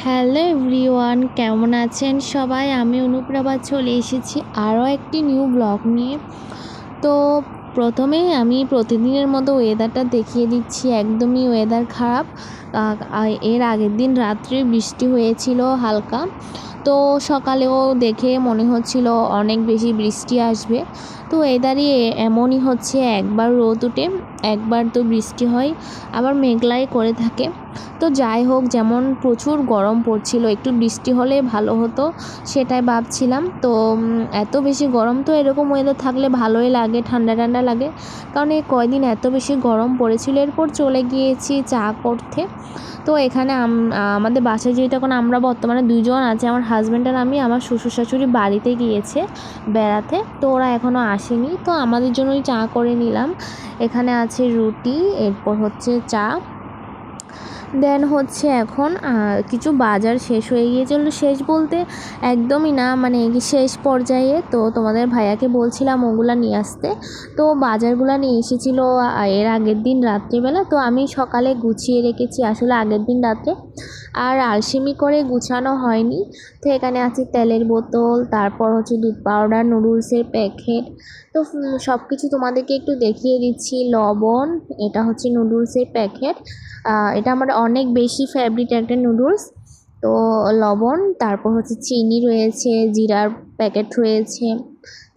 Hello everyone, কেমন আছেন সবাই? আমি অনুপ্রভা চলে এসেছি আরও একটি নিউ ব্লগ নিয়ে। তো প্রথমেই আমি প্রতিদিনের মতো ওয়েদারটা দেখিয়ে দিচ্ছি। একদমই ওয়েদার খারাপ। এর আগের দিন রাত্রে বৃষ্টি হয়েছিল হালকা। তো সকালেও দেখে মনে হচ্ছিল অনেক বেশি বৃষ্টি আসবে। তো ওয়েদারই এমনই হচ্ছে, একবার রোদ উঠে একবার তো বৃষ্টি হয়, আবার মেঘলাই করে থাকে। তো যাই হোক, যেমন প্রচুর গরম পড়ছিল, একটু বৃষ্টি হলে ভালো হতো সেটাই ভাবছিলাম। তো এত বেশি গরম, তো এরকম ওয়েদার থাকলে ভালোই লাগে, ঠান্ডা ঠান্ডা লাগে। কারণ এই কয়দিন এত বেশি গরম পড়েছিল। এরপর চলে গিয়েছি চা করতে। তো এখানে আমাদের বাসায় যেহেতু এখন আমরা বর্তমানে দুইজন আছি, আমার হাজব্যান্ড আর আমি, আমার শ্বশুর শাশুড়ি বাড়িতে গিয়েছে বেড়াতে, তো ওরা এখনও আসেনি। তো আমাদের জন্যই চা করে নিলাম। এখানে আছে রুটি, এরপর হচ্ছে চা, দেন হচ্ছে এখন কিছু বাজার শেষ হয়ে গিয়েছিল। শেষ বলতে একদমই না, মানে শেষ পর্যায়ে। তো তোমাদের ভাইয়াকে বলছিলাম ওগুলা নিয়ে আসতে। তো বাজারগুলো নিয়ে এসেছিল এর আগের দিন রাত্রিবেলা। তো আমি সকালে গুছিয়ে রেখেছি আসলে আগের দিন রাত্রে, আর আলসেমি করে গুছানো হয়নি। তো এখানে আছে তেলের বোতল, তারপর হচ্ছে দুধ পাউডার, নুডলসের প্যাকেট। তো সব কিছু তোমাদেরকে একটু দেখিয়ে দিচ্ছি। লবণ, এটা হচ্ছে নুডলসের প্যাকেট। এটা আমার অনেক বেশি ফেভারিট একটা নুডলস। তো লবণ, তারপর হচ্ছে চিনি রয়েছে, জিরার প্যাকেট রয়েছে,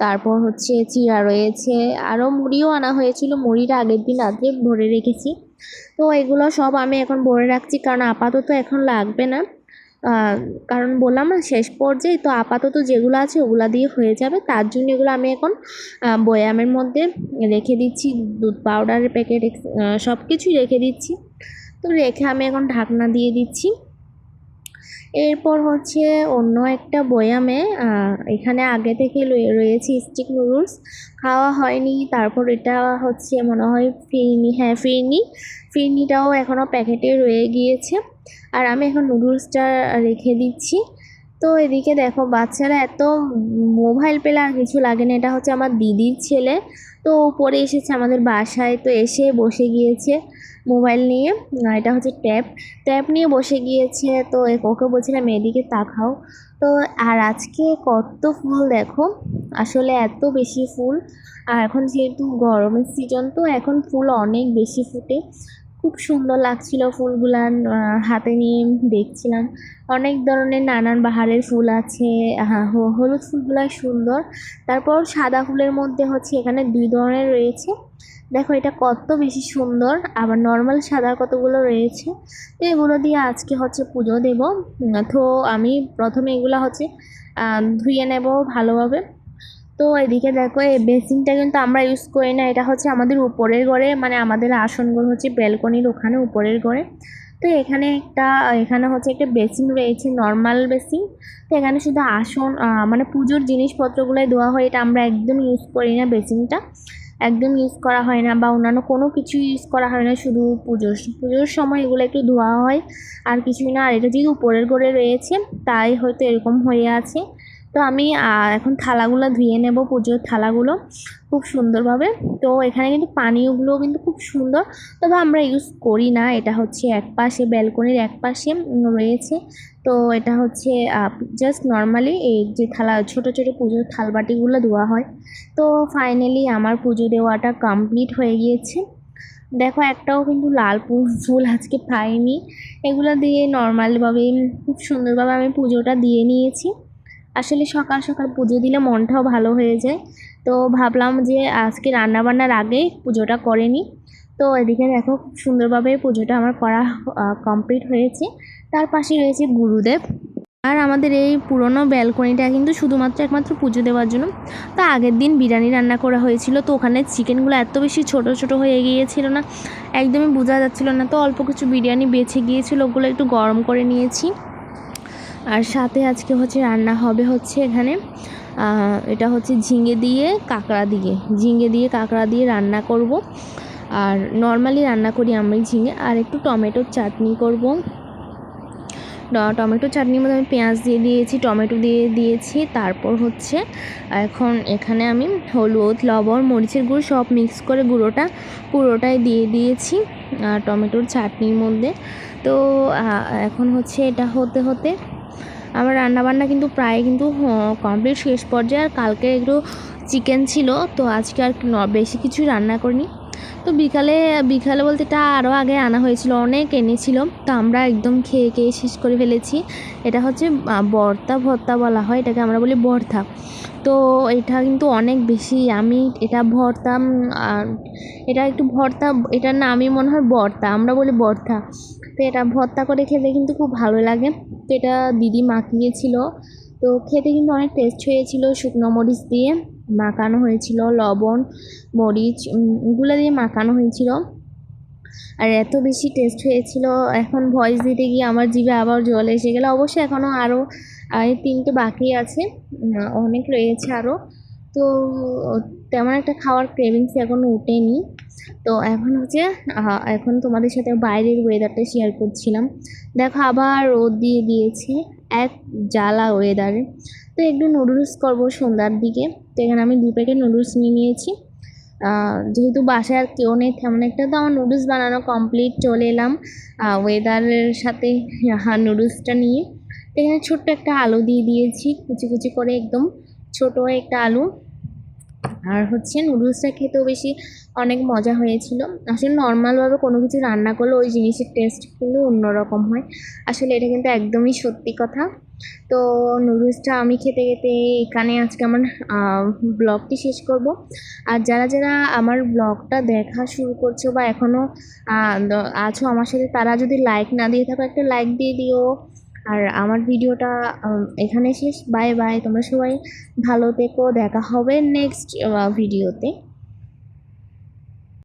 তারপর হচ্ছে চিড়া রয়েছে, আরও মুড়িও আনা হয়েছিল। মুড়িটা আগের দিন রাত্রে ভরে রেখেছি। তো এগুলো সব আমি এখন ভরে রাখছি, কারণ আপাতত এখন লাগবে না। কারণ বললাম না শেষ পর্যায়ে, তো আপাতত যেগুলো আছে ওগুলা দিয়ে হয়ে যাবে। তার জন্য এগুলো আমি এখন বয়ামের মধ্যে রেখে দিচ্ছি। দুধ পাউডারের প্যাকেট সব কিছুই রেখে দিচ্ছি। তো রেখে আমি এখন ঢাকনা দিয়ে দিচ্ছি। এরপর হচ্ছে অন্য একটা বয়ামে এখানে আগে থেকে রয়েছে স্টিক নুডলস, খাওয়া হয়নি। তারপর এটা হচ্ছে মনে হয় ফিরনি, হ্যাঁ ফিরনিটাও এখনও প্যাকেটে রয়ে গিয়েছে। আর আমি এখন নুডলসটা রেখে দিচ্ছি। তো এদিকে দেখো, বাচ্চারা এত মোবাইল পেলে আর কিছু লাগে না। এটা হচ্ছে আমার দিদির ছেলে। তো পরে এসেছে আমাদের বাসায়, তো এসে বসে গিয়েছে মোবাইল নিয়ে। এটা হচ্ছে ট্যাব নিয়ে বসে গিয়েছে। তো ওকে বলছিলাম এদিকে তাকাও। তো আর আজকে কত ফুল দেখো, আসলে এত বেশি ফুল। আর এখন যেহেতু গরমের সিজন, তো এখন ফুল অনেক বেশি ফুটে। খুব সুন্দর লাগছিল ফুলগুলা, হাতে নিয়ে দেখছিলাম। অনেক ধরনের নানান বাহারের ফুল আছে। হলুদ ফুলগুলা সুন্দর। তারপর সাদা ফুলের মধ্যে হচ্ছে এখানে দুই ধরনের রয়েছে। দেখো এটা কত বেশি সুন্দর। আবার নর্মাল সাদা কতগুলো রয়েছে। তো এগুলো দিয়ে আজকে হচ্ছে পুজো দেব। তো আমি প্রথমে এগুলো হচ্ছে ধুয়ে নেব ভালোভাবে। তো এদিকে দেখো, এই বেসিনটা কিন্তু আমরা ইউজ করি না। এটা হচ্ছে আমাদের উপরের ঘরে, মানে আমাদের আসনগুলো হচ্ছে ব্যালকনির ওখানে উপরের ঘরে। তো এখানে হচ্ছে একটা বেসিন রয়েছে, নর্মাল বেসিন। তো এখানে শুধু আসন, মানে পুজোর জিনিসপত্রগুলোই ধোয়া হয়। এটা আমরা একদম ইউজ করি না, বেসিনটা একদম ইউজ করা হয় না, বা অন্যান্য কোনো কিছু ইউজ করা হয় না। শুধু পুজোর সময় এগুলো একটু ধোয়া হয়, আর কিছুই না। আর এটা যেহেতু উপরের ঘরে রয়েছে, তাই হয়তো এরকম হয়ে আছে। তো আমি এখন থালাগুলো ধুয়ে নেব, পুজোর থালাগুলো খুব সুন্দরভাবে। তো এখানে কিন্তু পানীয়গুলো কিন্তু খুব সুন্দর, তবে আমরা ইউজ করি না। এটা হচ্ছে একপাশে, ব্যালকনির একপাশে রয়েছে। তো এটা হচ্ছে জাস্ট নর্মালি এই যে ছোটো ছোটো পুজোর থালবাটিগুলো ধোয়া হয়। তো ফাইনালি আমার পুজো দেওয়াটা কমপ্লিট হয়ে গিয়েছে। দেখো, একটাও কিন্তু লাল ফুল আজকে পাইনি। এগুলো দিয়ে নর্মালভাবে খুব সুন্দরভাবে আমি পুজোটা দিয়ে নিয়েছি। আসলে সকাল সকাল পুজো দিলে মনটাও ভালো হয়ে যায়। তো ভাবলাম যে আজকে রান্নাবান্নার আগে পুজোটা করে নিই। তো এদিকে দেখো, খুব সুন্দরভাবে পুজোটা আমার করা কমপ্লিট হয়েছে। তার পাশে রয়েছে গুরুদেব। আর আমাদের এই পুরনো ব্যালকনিটা কিন্তু শুধুমাত্র একমাত্র পুজো দেওয়ার জন্য। তো আগের দিন বিরিয়ানি রান্না করা হয়েছিল, তো ওখানে চিকেনগুলো এত বেশি ছোট ছোট হয়ে গিয়েছিল না, একদমই বোঝা যাচ্ছিল না। তো অল্প কিছু বিরিয়ানি বেঁচে গিয়েছিল, ওগুলো একটু গরম করে নিয়েছি। আর সাথে আজকে হচ্ছে রান্না হবে হচ্ছে এখানে এটা হচ্ছে ঝিঙে দিয়ে কাঁকড়া দিয়ে রান্না করব। আর নর্মালি রান্না করি আমি ঝিঙে, আর একটু টমেটোর চাটনি করব। টমেটো চাটনির মধ্যে আমি পেঁয়াজ দিয়ে দিয়েছি, টমেটো দিয়ে দিয়েছি। তারপর হচ্ছে এখন এখানে আমি হলুদ, লবণ, মরিচের গুঁড়ো সব মিক্স করে পুরোটাই দিয়ে দিয়েছি টমেটোর চাটনির মধ্যে। তো এখন হচ্ছে এটা হতে হতে আমার রান্নাবান্না কিন্তু প্রায় কিন্তু কমপ্লিট শেষ পর্যায়ে। আর কালকে একটু চিকেন ছিল, তো আজকে আর বেশি কিছু রান্না করিনি। তো বিকালে বিকালে বলতে এটা আরও আগে আনা হয়েছিল, অনেক এনেছিল, তো আমরা একদম খেয়ে খেয়ে শেষ করে ফেলেছি। এটা হচ্ছে ভর্তা বলা হয়, এটাকে আমরা বলি ভর্তা। তো এটা কিন্তু অনেক বেশি, আমি এটা ভর্তা আর এটা একটু ভর্তা, এটার নামই মনে হয় ভর্তা, আমরা বলি ভর্তা। তো এটা ভর্তা করে খেতে কিন্তু খুব ভালো লাগে। তো এটা দিদি মাখিয়েছিল, তো খেতে কিন্তু অনেক টেস্ট হয়েছিল। শুকনো মরিচ দিয়ে মাখানো হয়েছিল, লবণ মরিচ এগুলো দিয়ে মাখানো হয়েছিল, আর এত বেশি টেস্ট হয়েছিল। এখন ভয়েস দিতে গিয়ে আমার জিভে আবার জল এসে গেলো। অবশ্যই এখনও আরও 3টে বাকি আছে, অনেক রয়েছে আরও। তো তেমন একটা খাওয়ার ক্রেভিংস এখনও ওঠেনি। তো এখন হচ্ছে এখন তোমাদের সাথে বাইরের ওয়েদারটা শেয়ার করছিলাম। দেখো আবার রোদ দিয়ে দিয়েছে, এক জ্বালা ওয়েদারে। তো একটু নুডলস করবো সন্ধ্যার দিকে। তো এখানে আমি 2 প্যাকেট নুডলস নিয়ে নিয়েছি। যেহেতু বাসায় আর কেউ নেই তেমন একটা, তো আমার নুডলস বানানো কমপ্লিট। চলে এলাম ওয়েদারের সাথে নুডলসটা নিয়ে। তো এখানে ছোট্ট একটা আলু দিয়ে দিয়েছি কুচি কুচি করে, একদম ছোটো একটা আলু। আর হচ্ছে নুডলসটা খেতেও বেশি অনেক মজা হয়েছিল। আসলে নর্মালভাবে কোনো কিছু রান্না করলে ওই জিনিসের টেস্ট কিন্তু অন্যরকম হয়, আসলে এটা কিন্তু একদমই সত্যি কথা। তো নুডলসটা আমি খেতে খেতে এখানে আজকে আমার ব্লগটি শেষ করব। আর যারা যারা আমার ব্লগটা দেখা শুরু করছো বা এখনও আছো আমার সাথে, তারা যদি লাইক না দিয়ে থাকো একটা লাইক দিয়ে দিও। আর আমার ভিডিওটা এখানে শেষ। বাই বাই, তোমরা সবাই ভালো থেকো, দেখা হবে নেক্সট ভিডিওতে।